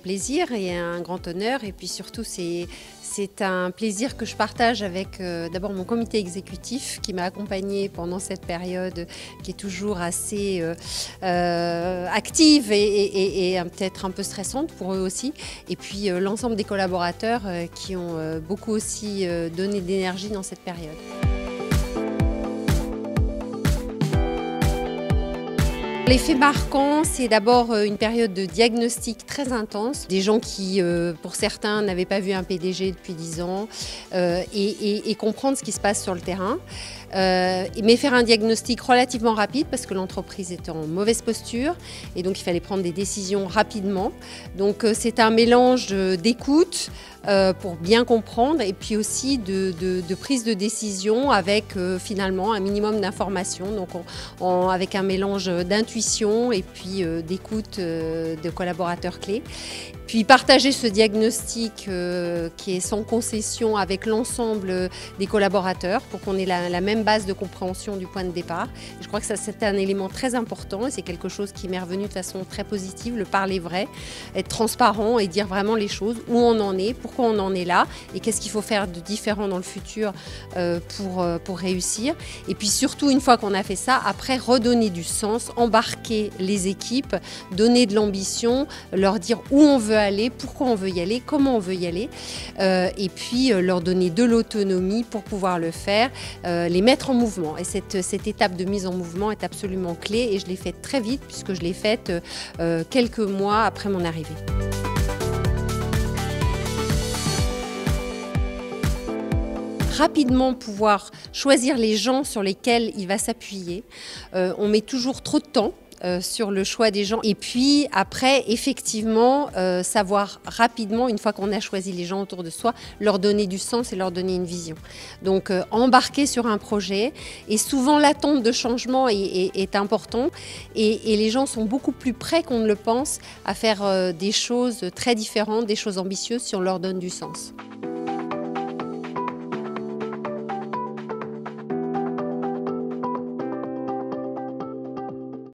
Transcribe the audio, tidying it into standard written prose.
plaisir et un grand honneur. Et puis surtout, c'est un plaisir que je partage avec d'abord mon comité exécutif qui m'a accompagnée pendant cette période qui est toujours assez active et peut-être un peu stressante pour eux aussi. Et puis l'ensemble des collaborateurs qui ont beaucoup aussi donné d'énergie dans cette période. L'effet marquant, c'est d'abord une période de diagnostic très intense. Des gens qui, pour certains, n'avaient pas vu un PDG depuis 10 ans et comprendre ce qui se passe sur le terrain. Mais faire un diagnostic relativement rapide parce que l'entreprise était en mauvaise posture et donc il fallait prendre des décisions rapidement. Donc c'est un mélange d'écoute pour bien comprendre et puis aussi de prise de décision avec finalement un minimum d'informations, donc avec un mélange d'intuition et puis d'écoute de collaborateurs clés. Puis partager ce diagnostic qui est sans concession avec l'ensemble des collaborateurs pour qu'on ait la même base de compréhension du point de départ. Je crois que ça, c'est un élément très important et c'est quelque chose qui m'est revenu de façon très positive, le parler vrai, être transparent et dire vraiment les choses, où on en est, pourquoi on en est là et qu'est-ce qu'il faut faire de différent dans le futur pour réussir. Et puis surtout, une fois qu'on a fait ça, après redonner du sens, embarquer les équipes, donner de l'ambition, leur dire où on veut aller, pourquoi on veut y aller, comment on veut y aller, et puis leur donner de l'autonomie pour pouvoir le faire, les mettre en mouvement. Et cette étape de mise en mouvement est absolument clé et je l'ai faite très vite puisque je l'ai faite quelques mois après mon arrivée. Rapidement pouvoir choisir les gens sur lesquels il va s'appuyer. On met toujours trop de temps sur le choix des gens et puis après effectivement savoir rapidement, une fois qu'on a choisi les gens autour de soi, leur donner du sens et leur donner une vision. Donc embarquer sur un projet et souvent l'attente de changement est important et les gens sont beaucoup plus prêts qu'on ne le pense à faire des choses très différentes, des choses ambitieuses si on leur donne du sens.